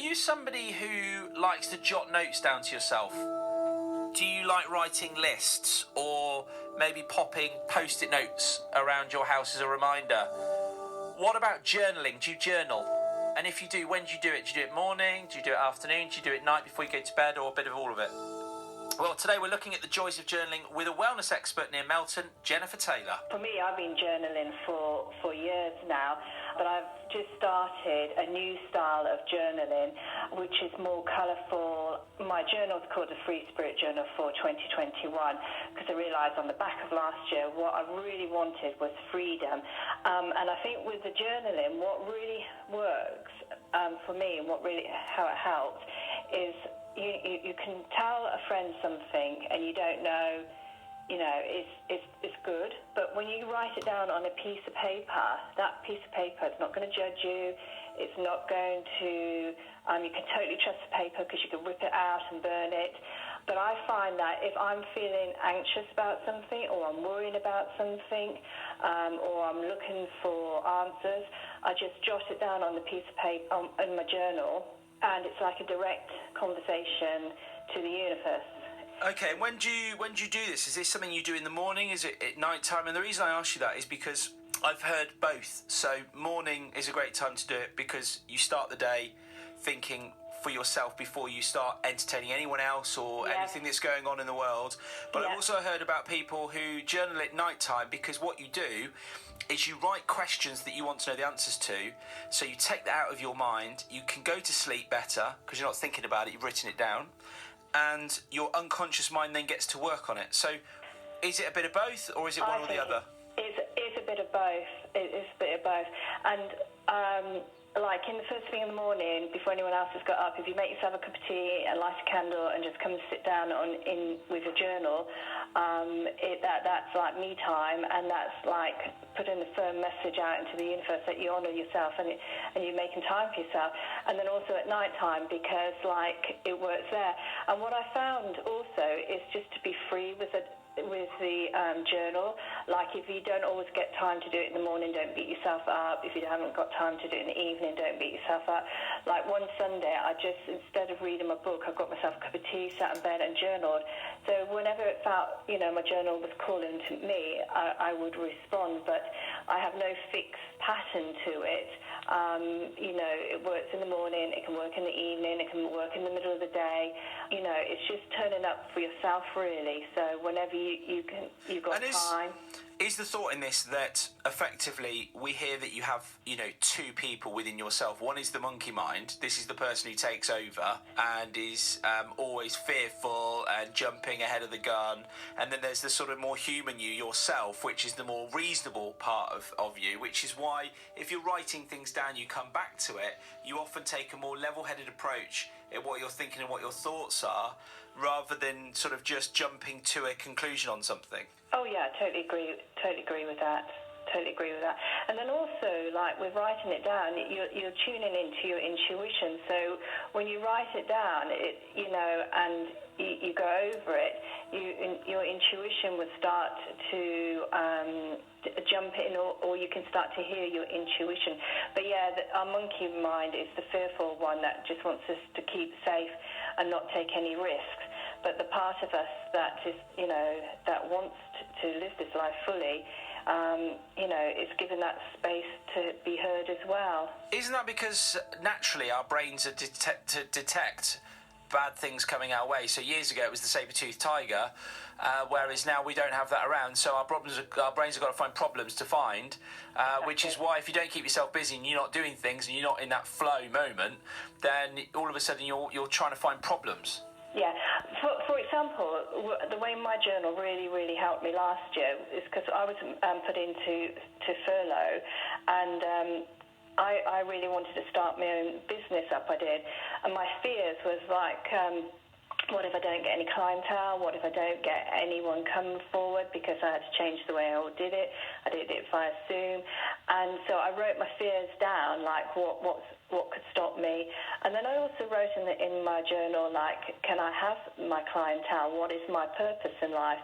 you somebody who likes to jot notes down to yourself? Do you like writing lists or maybe popping post-it notes around your house as a reminder? What about journaling? Do you journal? And if you do, when do you do it? Do you do it morning? Do you do it afternoon? Do you do it night before you go to bed, or a bit of all of it? Well, today we're looking at the joys of journaling with a wellness expert near Melton, Jennifer Taylor. For me, I've been journaling for years now, but I've just started a new style of journaling, which is more colourful. My journal is called the Free Spirit Journal for 2021, because I realised on the back of last year what I really wanted was freedom. And I think with the journaling, what really works for me and how it helps is you can tell a friend something and you don't know, it's good, but when you write it down on a piece of paper, that piece of paper is not going to judge you. It's not going to, you can totally trust the paper because you can rip it out and burn it. But I find that if I'm feeling anxious about something, or I'm worrying about something, or I'm looking for answers, I just jot it down on the piece of paper in my journal, and it's like a direct conversation to the universe. Okay, and when do you do this? Is this something you do in the morning? Is it at night time? And the reason I ask you that is because I've heard both. So morning is a great time to do it because you start the day thinking for yourself before you start entertaining anyone else or anything that's going on in the world. But I've also heard about people who journal at night time because what you do is you write questions that you want to know the answers to, so you take that out of your mind, you can go to sleep better because you're not thinking about it, you've written it down, and your unconscious mind then gets to work on it. So is it a bit of both, or is it one or the other? It's a bit of both. It's a bit of both. And like in the first thing in the morning, before anyone else has got up, if you make yourself a cup of tea and light a candle and just come and sit down with a journal, that's like me time, and that's like putting a firm message out into the universe that you honour yourself and you're making time for yourself. And then also at night time, because like it works there. And what I found also is just to be free with the journal. Like if you don't always get time to do it in the morning, don't beat yourself up. If you haven't got time to do it in the evening, don't beat yourself up. Like one Sunday, I just, instead of reading my book, I got myself a cup of tea, sat in bed and journaled. So whenever it felt, my journal was calling to me, I would respond, but I have no fixed pattern to it. It works in the morning, it can work in the evening, it can work in the middle of the day. It's just turning up for yourself, really. So whenever you've got time. Is the thought in this that effectively we hear that you have, two people within yourself? One is the monkey mind. This is the person who takes over and is always fearful and jumping ahead of the gun. And then there's the sort of more human you, yourself, which is the more reasonable part of you, which is why if you're writing things down, you come back to it, you often take a more level-headed approach at what you're thinking and what your thoughts are, rather than sort of just jumping to a conclusion on something. Oh yeah, totally agree with that. And then also, like with writing it down, you're tuning into your intuition. So when you write it down, and you go over it, your intuition will start to jump in, or you can start to hear your intuition. But yeah, our monkey mind is the fearful one that just wants us to keep safe and not take any risks. But the part of us that is, that wants to live this life fully, is given that space to be heard as well. Isn't that because naturally our brains are to detect bad things coming our way? So years ago it was the saber-toothed tiger, whereas now we don't have that around. So our brains have got to find problems to find, which is why if you don't keep yourself busy and you're not doing things and you're not in that flow moment, then all of a sudden you're trying to find problems. Yeah. For example, the way my journal really helped me last year is because I was put into furlough, and I really wanted to start my own business up. I did, and my fears was like, what if I don't get any clientele? What if I don't get anyone coming forward? Because I had to change the way I did it. I did it via Zoom, and so I wrote my fears down, like what could stop me. And then I also wrote in my journal, like, can I have my clientele? What is my purpose in life?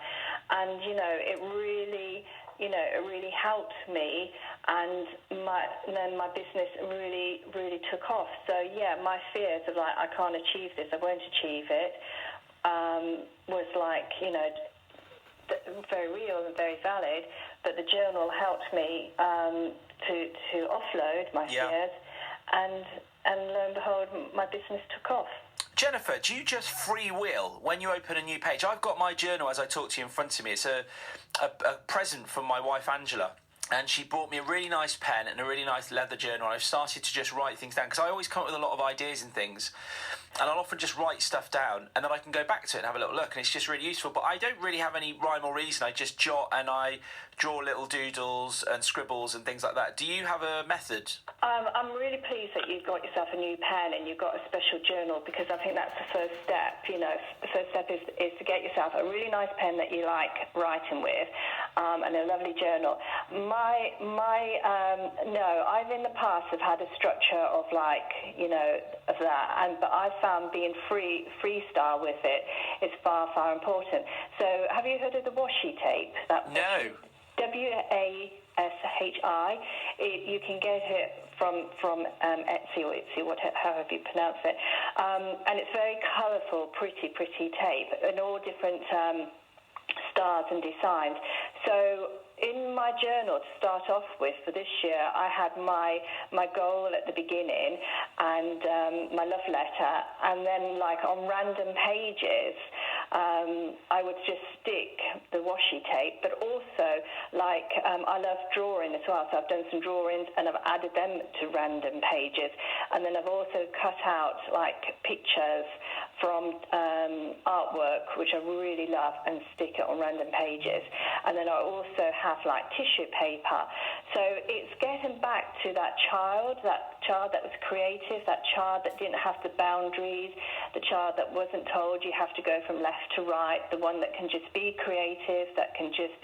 And, it really it really helped me, and then my business really, really took off. So yeah, my fears of like, I can't achieve this, I won't achieve it, was like, very real and very valid. But the journal helped me to offload my fears, and lo and behold, my business took off. Jennifer, do you just freewheel when you open a new page? I've got my journal as I talk to you in front of me. It's a present from my wife Angela, and she bought me a really nice pen and a really nice leather journal. I've started to just write things down because I always come up with a lot of ideas and things, and I'll often just write stuff down and then I can go back to it and have a little look, and it's just really useful. But I don't really have any rhyme or reason. I just jot and I draw little doodles and scribbles and things like that. Do you have a method? I'm really pleased that you've got yourself a new pen and you've got a special journal, because I think that's the first step. The first step is to get yourself a really nice pen that you like writing with, and a lovely journal. No, I've in the past have had a structure of of that, but I've found being freestyle with it is far, far important. So have you heard of the washi tape? No. WASHI. You can get it from Etsy or Etsy, however you pronounce it. And it's very colourful, pretty tape, and all different styles and designs. So in my journal to start off with for this year, I had my goal at the beginning and my love letter, and then like on random pages, I would just stick the washi tape, but also I love drawing as well, so I've done some drawings and I've added them to random pages, and then I've also cut out like pictures from artwork which I really love and stick it on random pages, and then I also have like tissue paper. So it's getting back to that child that was creative, that child that didn't have the boundaries, the child that wasn't told you have to go from left to right, the one that can just be creative, that can just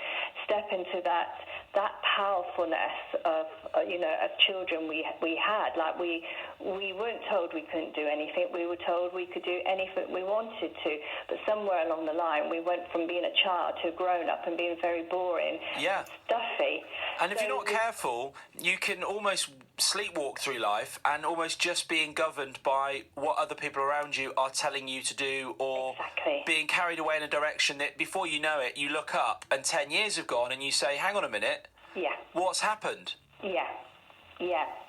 step into that powerfulness of as children we had. Like we weren't told we couldn't do anything, we were told we could do anything we wanted to, but somewhere along the line we went from being a child to a grown-up and being very boring, stuffy. And if you're not careful, you can almost sleepwalk through life and almost just being governed by what other people around you are telling you to do, or being carried away in a direction that before you know it, you look up and 10 years have gone and you say, hang on a minute, what's happened? Yeah.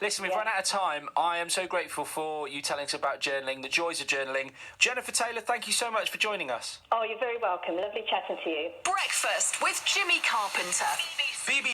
Listen, we've run out of time. I am so grateful for you telling us about journaling, the joys of journaling. Jennifer Taylor, thank you so much for joining us. Oh, you're very welcome. Lovely chatting to you. Breakfast with Jimmy Carpenter. BBC